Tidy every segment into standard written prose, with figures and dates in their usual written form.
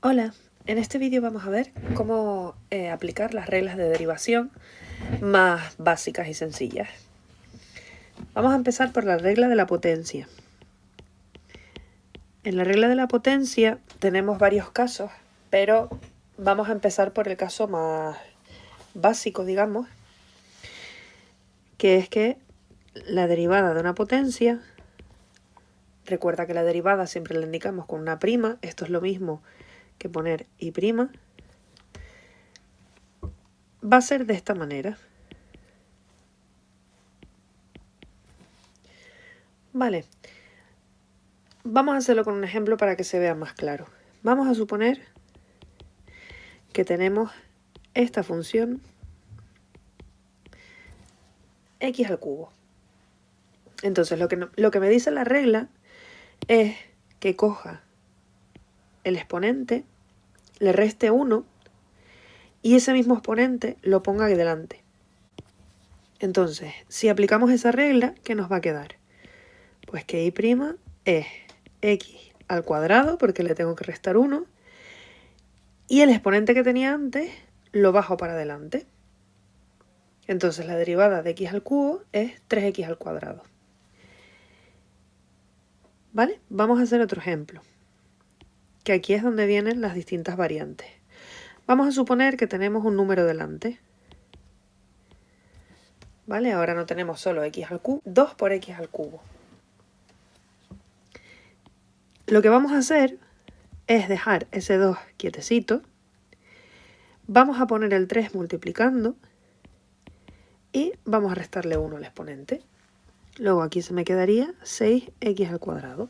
Hola, en este vídeo vamos a ver cómo aplicar las reglas de derivación más básicas y sencillas. Vamos a empezar por la regla de la potencia. En la regla de la potencia tenemos varios casos, pero vamos a empezar por el caso más básico, digamos, que es que la derivada de una potencia, recuerda que la derivada siempre la indicamos con una prima, esto es lo mismo que poner y prima, va a ser de esta manera. Vale, vamos a hacerlo con un ejemplo para que se vea más claro. Vamos a suponer que tenemos esta función x al cubo. Entonces lo que me dice la regla es que coja el exponente, le reste 1 y ese mismo exponente lo ponga aquí delante. Entonces, si aplicamos esa regla, ¿qué nos va a quedar? Pues que y' es x al cuadrado, porque le tengo que restar 1, y el exponente que tenía antes lo bajo para adelante. Entonces la derivada de x al cubo es 3x al cuadrado. ¿Vale? Vamos a hacer otro ejemplo, que aquí es donde vienen las distintas variantes. Vamos a suponer que tenemos un número delante. ¿Vale? Ahora no tenemos solo x al cubo, 2 por x al cubo. Lo que vamos a hacer es dejar ese 2 quietecito. Vamos a poner el 3 multiplicando y vamos a restarle 1 al exponente. Luego aquí se me quedaría 6x al cuadrado.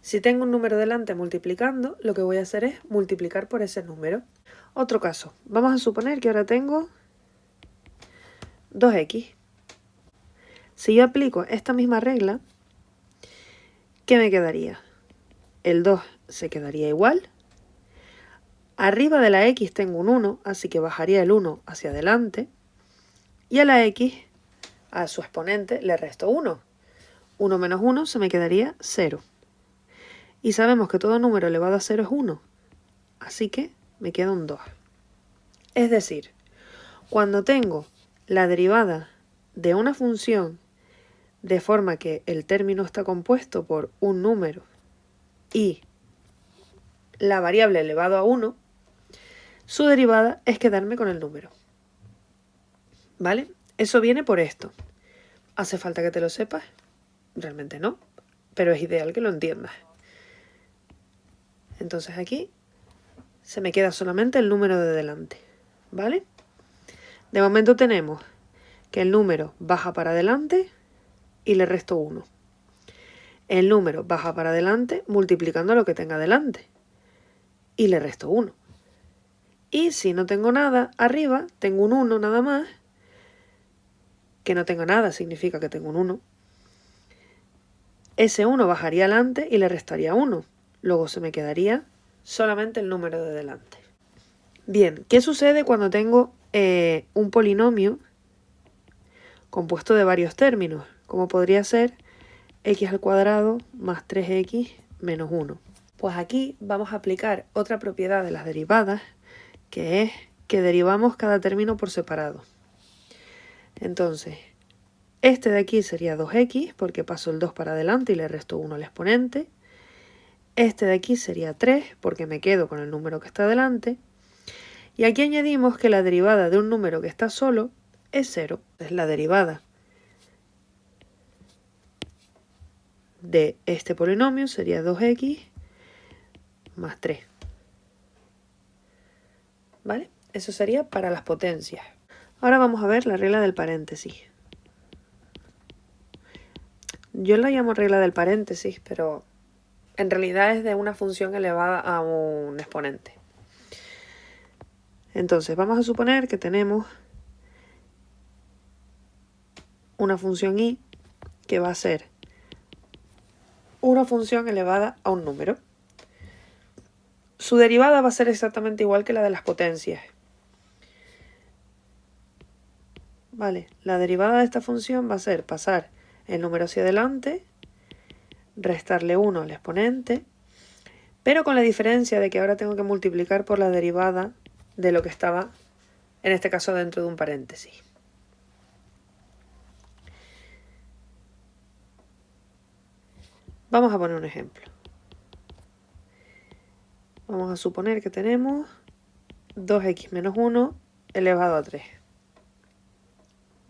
Si tengo un número delante multiplicando, lo que voy a hacer es multiplicar por ese número. Otro caso, vamos a suponer que ahora tengo 2x. Si yo aplico esta misma regla, ¿qué me quedaría? El 2 se quedaría igual. Arriba de la x tengo un 1, así que bajaría el 1 hacia adelante. Y a la x, a su exponente, le resto 1. 1 menos 1 se me quedaría 0. Y sabemos que todo número elevado a 0 es 1. Así que me queda un 2. Es decir, cuando tengo la derivada de una función de forma que el término está compuesto por un número y la variable elevado a 1, su derivada es quedarme con el número. ¿Vale? Eso viene por esto. ¿Hace falta que te lo sepas? Realmente no, pero es ideal que lo entiendas. Entonces aquí se me queda solamente el número de delante. ¿Vale? De momento tenemos que el número baja para adelante y le resto 1. El número baja para adelante multiplicando lo que tenga delante y le resto 1. Y si no tengo nada arriba, tengo un 1 nada más. Que no tenga nada significa que tengo un 1. Ese 1 bajaría adelante y le restaría 1. Luego se me quedaría solamente el número de delante. Bien, ¿qué sucede cuando tengo un polinomio compuesto de varios términos? Como podría ser x al cuadrado más 3x menos 1. Pues aquí vamos a aplicar otra propiedad de las derivadas, que es que derivamos cada término por separado. Entonces, este de aquí sería 2x, porque paso el 2 para adelante y le resto 1 al exponente. Este de aquí sería 3, porque me quedo con el número que está delante. Y aquí añadimos que la derivada de un número que está solo es 0. Es la derivada de este polinomio sería 2x más 3. ¿Vale? Eso sería para las potencias. Ahora vamos a ver la regla del paréntesis. Yo la llamo regla del paréntesis, pero en realidad es de una función elevada a un exponente. Entonces vamos a suponer que tenemos una función y que va a ser una función elevada a un número. Su derivada va a ser exactamente igual que la de las potencias. Vale, la derivada de esta función va a ser pasar el número hacia adelante, restarle 1 al exponente, pero con la diferencia de que ahora tengo que multiplicar por la derivada de lo que estaba, en este caso, dentro de un paréntesis. Vamos a poner un ejemplo. Vamos a suponer que tenemos 2x menos 1 elevado a 3.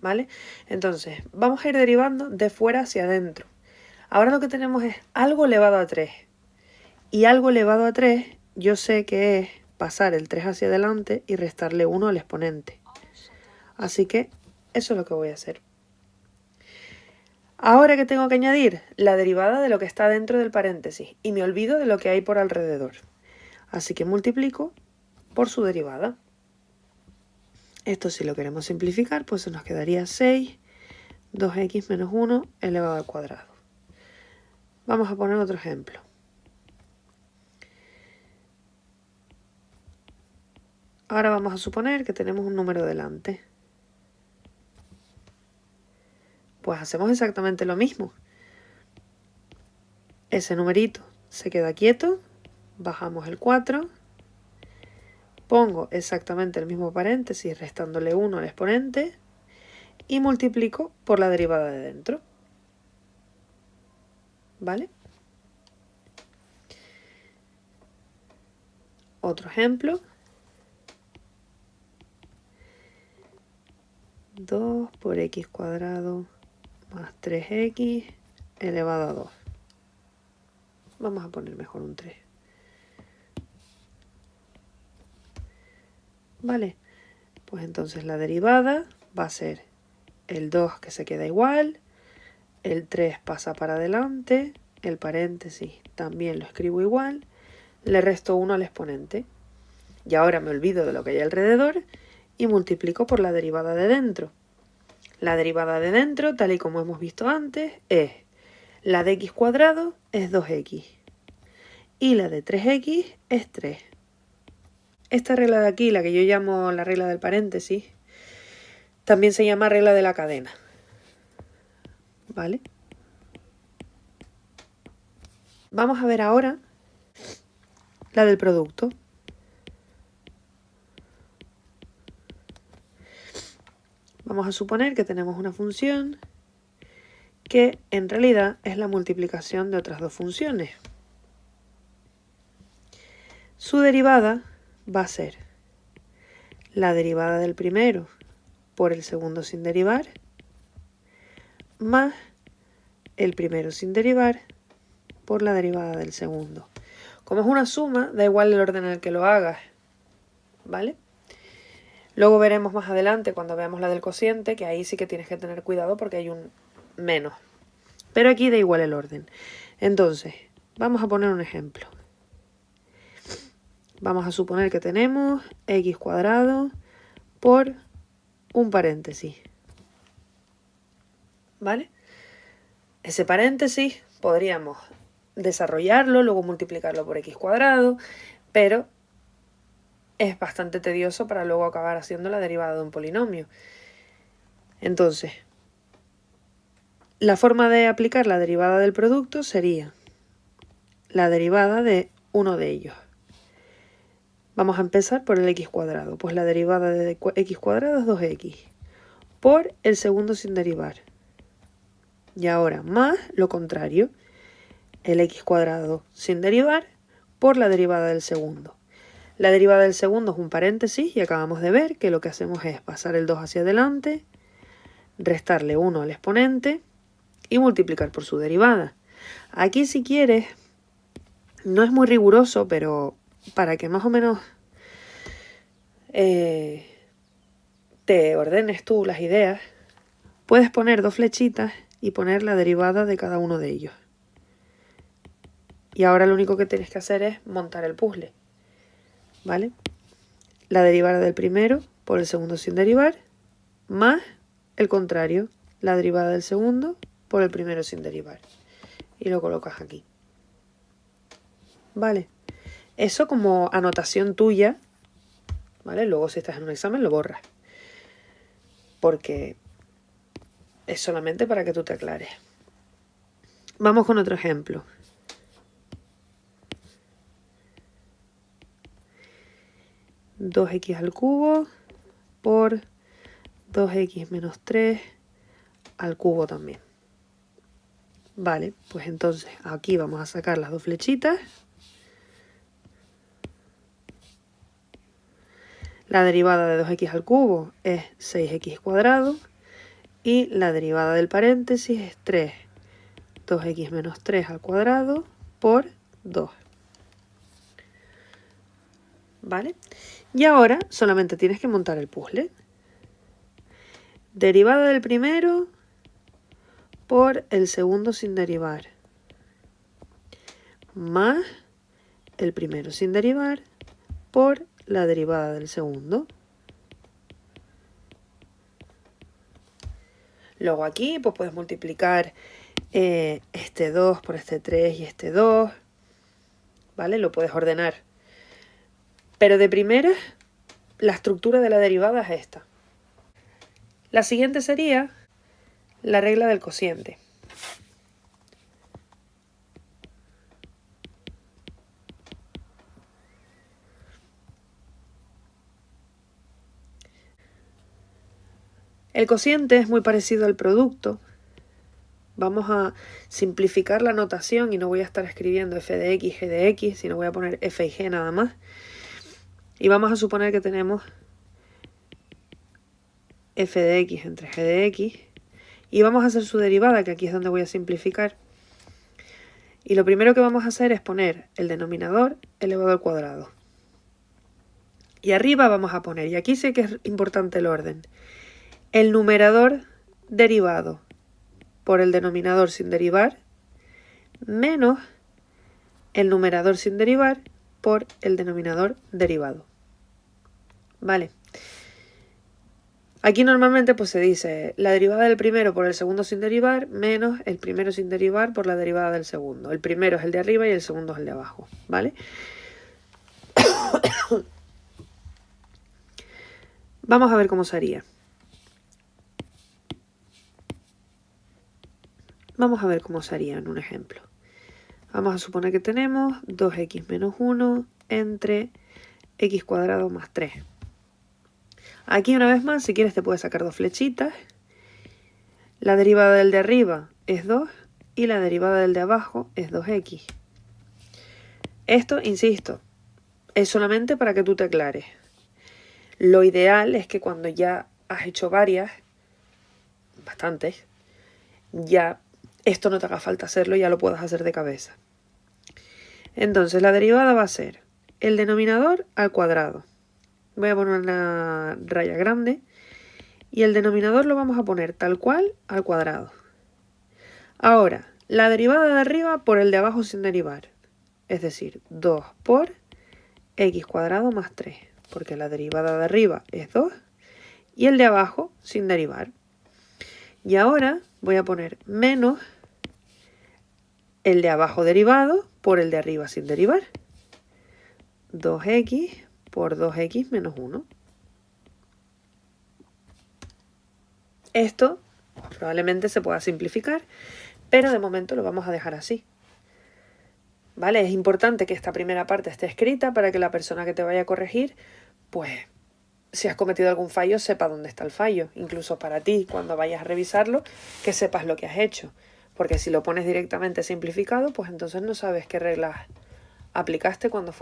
¿Vale? Entonces, vamos a ir derivando de fuera hacia adentro. Ahora lo que tenemos es algo elevado a 3. Y algo elevado a 3, yo sé que es pasar el 3 hacia adelante y restarle 1 al exponente. Así que eso es lo que voy a hacer. Ahora que tengo que añadir la derivada de lo que está dentro del paréntesis y me olvido de lo que hay por alrededor. Así que multiplico por su derivada. Esto, si lo queremos simplificar, pues se nos quedaría 6, 2x menos 1 elevado al cuadrado. Vamos a poner otro ejemplo. Ahora vamos a suponer que tenemos un número delante. Pues hacemos exactamente lo mismo. Ese numerito se queda quieto, bajamos el 4, pongo exactamente el mismo paréntesis restándole 1 al exponente y multiplico por la derivada de dentro. ¿Vale? Otro ejemplo. 2 por x cuadrado más 3x elevado a 2. Vamos a poner mejor un 3. Vale, pues entonces la derivada va a ser el 2 que se queda igual, el 3 pasa para adelante, el paréntesis también lo escribo igual, le resto 1 al exponente. Y ahora me olvido de lo que hay alrededor y multiplico por la derivada de dentro. La derivada de dentro, tal y como hemos visto antes, es la de x cuadrado es 2x y la de 3x es 3. Esta regla de aquí, la que yo llamo la regla del paréntesis, también se llama regla de la cadena. ¿Vale? Vamos a ver ahora la del producto. Vamos a suponer que tenemos una función que en realidad es la multiplicación de otras dos funciones. Su derivada va a ser la derivada del primero por el segundo sin derivar, más el primero sin derivar por la derivada del segundo. Como es una suma, da igual el orden en el que lo hagas, ¿vale? Luego veremos más adelante, cuando veamos la del cociente, que ahí sí que tienes que tener cuidado porque hay un menos. Pero aquí da igual el orden. Entonces, vamos a poner un ejemplo. Vamos a suponer que tenemos x cuadrado por un paréntesis. ¿Vale? Ese paréntesis podríamos desarrollarlo, luego multiplicarlo por x cuadrado, pero es bastante tedioso para luego acabar haciendo la derivada de un polinomio. Entonces, la forma de aplicar la derivada del producto sería la derivada de uno de ellos. Vamos a empezar por el x cuadrado. Pues la derivada de x cuadrado es 2x por el segundo sin derivar. Y ahora más lo contrario, el x cuadrado sin derivar por la derivada del segundo. La derivada del segundo es un paréntesis y acabamos de ver que lo que hacemos es pasar el 2 hacia adelante, restarle 1 al exponente y multiplicar por su derivada. Aquí, si quieres, no es muy riguroso, pero para que más o menos te ordenes tú las ideas, puedes poner dos flechitas y poner la derivada de cada uno de ellos. Y ahora lo único que tienes que hacer es montar el puzzle, ¿vale? La derivada del primero por el segundo sin derivar, más el contrario, la derivada del segundo por el primero sin derivar. Y lo colocas aquí. ¿Vale? Eso como anotación tuya, ¿vale? Luego si estás en un examen lo borras. Porque es solamente para que tú te aclares. Vamos con otro ejemplo. 2x al cubo por 2x menos 3 al cubo también. Vale, pues entonces aquí vamos a sacar las dos flechitas. La derivada de 2x al cubo es 6x cuadrado y la derivada del paréntesis es 3, 2x menos 3 al cuadrado por 2. ¿Vale? Y ahora solamente tienes que montar el puzzle. Derivada del primero por el segundo sin derivar, más el primero sin derivar por la derivada del segundo. Luego aquí pues puedes multiplicar este 2 por este 3 y este 2, ¿vale? Lo puedes ordenar. Pero de primera, la estructura de la derivada es esta. La siguiente sería la regla del cociente. El cociente es muy parecido al producto. Vamos a simplificar la notación y no voy a estar escribiendo f de x, g de x, sino voy a poner f y g nada más. Y vamos a suponer que tenemos f de x entre g de x. Y vamos a hacer su derivada, que aquí es donde voy a simplificar. Y lo primero que vamos a hacer es poner el denominador elevado al cuadrado. Y arriba vamos a poner, y aquí sí que es importante el orden, el numerador derivado por el denominador sin derivar, menos el numerador sin derivar por el denominador derivado. ¿Vale? Aquí normalmente pues se dice la derivada del primero por el segundo sin derivar menos el primero sin derivar por la derivada del segundo. El primero es el de arriba y el segundo es el de abajo, ¿vale? Vamos a ver cómo se haría. Vamos a ver cómo se haría en un ejemplo. Vamos a suponer que tenemos 2x menos 1 entre x cuadrado más 3. Aquí una vez más, si quieres te puedes sacar dos flechitas. La derivada del de arriba es 2 y la derivada del de abajo es 2x. Esto, insisto, es solamente para que tú te aclares. Lo ideal es que cuando ya has hecho varias, bastantes, ya esto no te haga falta hacerlo, ya lo puedas hacer de cabeza. Entonces la derivada va a ser el denominador al cuadrado. Voy a poner una raya grande y el denominador lo vamos a poner tal cual al cuadrado. Ahora, la derivada de arriba por el de abajo sin derivar. Es decir, 2 por x cuadrado más 3. Porque la derivada de arriba es 2 y el de abajo sin derivar. Y ahora voy a poner menos el de abajo derivado por el de arriba sin derivar. 2x por 2x menos 1. Esto probablemente se pueda simplificar, pero de momento lo vamos a dejar así. ¿Vale? Es importante que esta primera parte esté escrita para que la persona que te vaya a corregir, pues, si has cometido algún fallo, sepa dónde está el fallo. Incluso para ti, cuando vayas a revisarlo, que sepas lo que has hecho. Porque si lo pones directamente simplificado, pues entonces no sabes qué reglas aplicaste cuando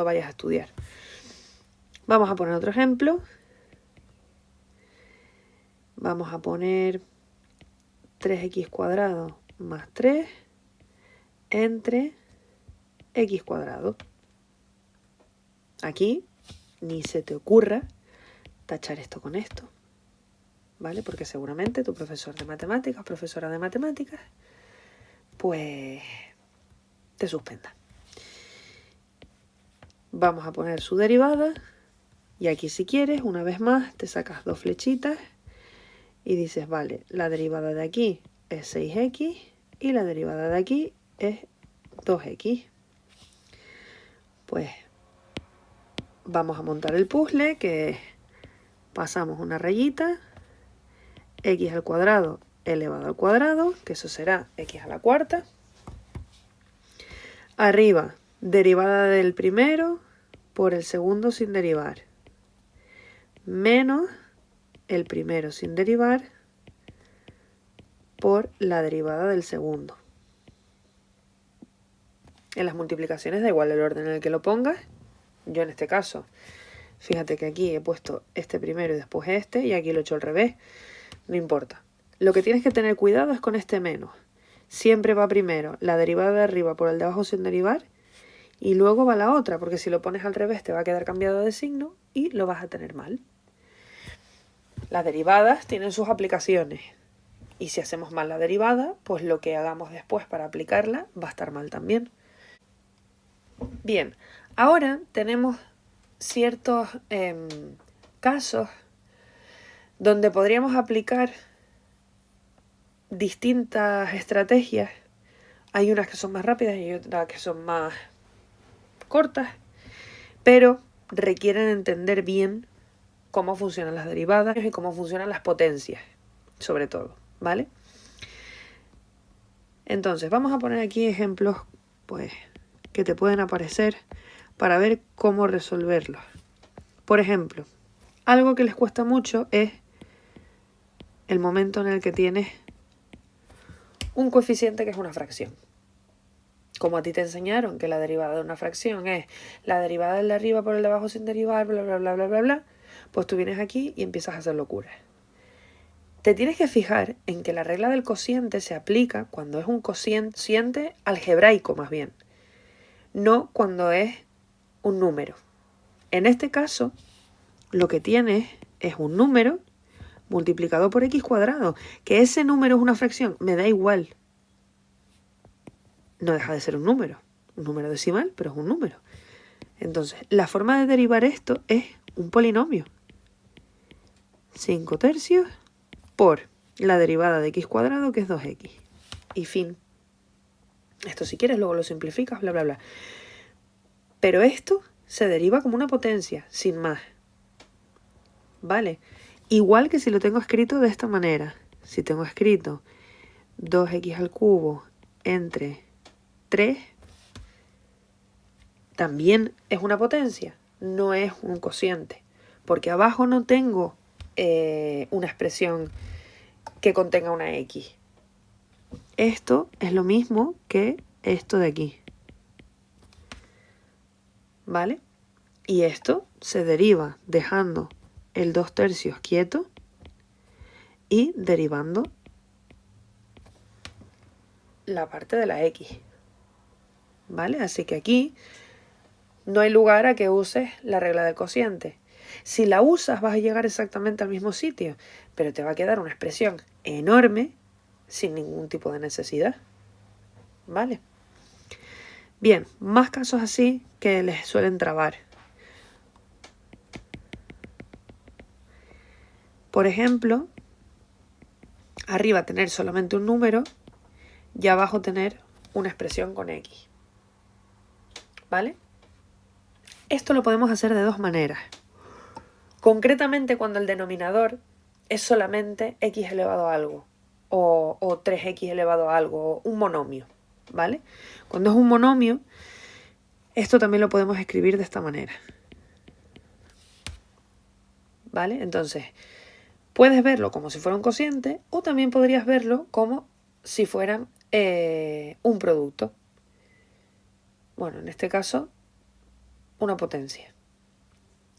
vayas a estudiar. Vamos a poner otro ejemplo. Vamos a poner 3x cuadrado más 3 entre x cuadrado. Aquí ni se te ocurra tachar esto con esto, ¿vale? Porque seguramente tu profesor de matemáticas, profesora de matemáticas, pues te suspenda. Vamos a poner su derivada y aquí si quieres, una vez más, te sacas dos flechitas y dices, vale, la derivada de aquí es 6x y la derivada de aquí es 2x. Pues vamos a montar el puzzle, que pasamos una rayita, x al cuadrado elevado al cuadrado, que eso será x a la cuarta. Arriba, derivada del primero por el segundo sin derivar, menos el primero sin derivar por la derivada del segundo. En las multiplicaciones da igual el orden en el que lo pongas. Yo en este caso, fíjate que aquí he puesto este primero y después este, y aquí lo he hecho al revés. No importa. Lo que tienes que tener cuidado es con este menos. Siempre va primero la derivada de arriba por el de abajo sin derivar, y luego va la otra, porque si lo pones al revés te va a quedar cambiado de signo y lo vas a tener mal. Las derivadas tienen sus aplicaciones, y si hacemos mal la derivada, pues lo que hagamos después para aplicarla va a estar mal también. Bien, ahora tenemos ciertos casos donde podríamos aplicar distintas estrategias. Hay unas que son más rápidas y otras que son más cortas, pero requieren entender bien cómo funcionan las derivadas y cómo funcionan las potencias, sobre todo, ¿vale? Entonces, vamos a poner aquí ejemplos, pues, que te pueden aparecer para ver cómo resolverlos. Por ejemplo, algo que les cuesta mucho es el momento en el que tienes un coeficiente que es una fracción. Como a ti te enseñaron que la derivada de una fracción es la derivada del de arriba por el de abajo sin derivar, bla, bla, bla, bla, bla, bla, pues tú vienes aquí y empiezas a hacer locuras. Te tienes que fijar en que la regla del cociente se aplica cuando es un cociente algebraico más bien, no cuando es un número. En este caso, lo que tienes es un número multiplicado por x cuadrado, que ese número es una fracción, me da igual. No deja de ser un número decimal, pero es un número. Entonces, la forma de derivar esto es un polinomio. 5 tercios por la derivada de x cuadrado, que es 2x. Y fin. Esto si quieres luego lo simplificas, bla, bla, bla. Pero esto se deriva como una potencia, sin más. ¿Vale? Igual que si lo tengo escrito de esta manera. Si tengo escrito 2x al cubo entre 3, también es una potencia, no es un cociente, porque abajo no tengo una expresión que contenga una x. Esto es lo mismo que esto de aquí, ¿vale? Y esto se deriva dejando el 2 tercios quieto y derivando la parte de la x, ¿vale? Así que aquí no hay lugar a que uses la regla del cociente. Si la usas vas a llegar exactamente al mismo sitio, pero te va a quedar una expresión enorme sin ningún tipo de necesidad, ¿vale? Bien, más casos así que les suelen trabar. Por ejemplo, arriba tener solamente un número y abajo tener una expresión con x, ¿vale? Esto lo podemos hacer de dos maneras. Concretamente cuando el denominador es solamente x elevado a algo, o 3x elevado a algo, o un monomio, ¿vale? Cuando es un monomio, esto también lo podemos escribir de esta manera, ¿vale? Entonces, puedes verlo como si fuera un cociente, o también podrías verlo como si fueran un producto. Bueno, en este caso, una potencia,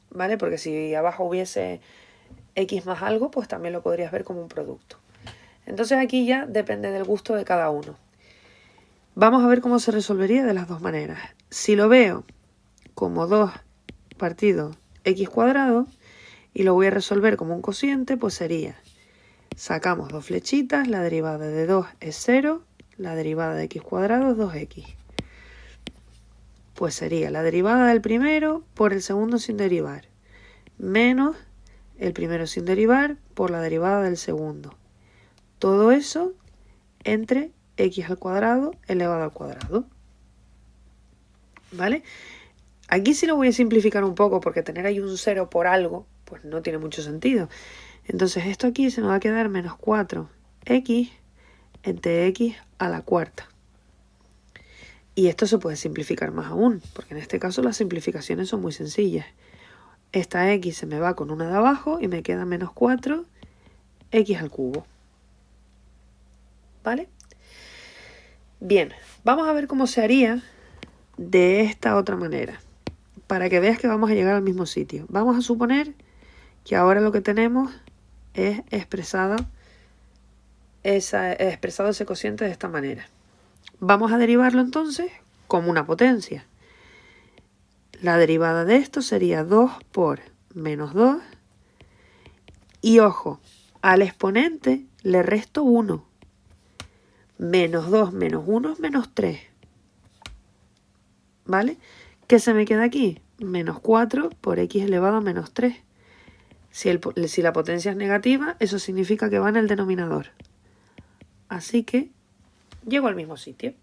¿vale? Porque si abajo hubiese x más algo, pues también lo podrías ver como un producto. Entonces aquí ya depende del gusto de cada uno. Vamos a ver cómo se resolvería de las dos maneras. Si lo veo como 2 partido x cuadrado y lo voy a resolver como un cociente, pues sería, sacamos dos flechitas, la derivada de 2 es 0, la derivada de x cuadrado es 2x. Pues sería la derivada del primero por el segundo sin derivar, menos el primero sin derivar por la derivada del segundo. Todo eso entre x al cuadrado elevado al cuadrado, ¿vale? Aquí sí lo voy a simplificar un poco porque tener ahí un 0 por algo, pues no tiene mucho sentido. Entonces esto aquí se nos va a quedar menos 4x entre x a la cuarta. Y esto se puede simplificar más aún, porque en este caso las simplificaciones son muy sencillas. Esta x se me va con una de abajo y me queda menos 4 x al cubo. ¿Vale? Bien, vamos a ver cómo se haría de esta otra manera, para que veas que vamos a llegar al mismo sitio. Vamos a suponer que ahora lo que tenemos es expresado ese cociente de esta manera. Vamos a derivarlo entonces como una potencia. La derivada de esto sería 2 por menos 2. Y ojo, al exponente le resto 1. Menos 2 menos 1 es menos 3. ¿Vale? ¿Qué se me queda aquí? Menos 4 por x elevado a menos 3. Si la potencia es negativa, eso significa que va en el denominador. Así que llego al mismo sitio.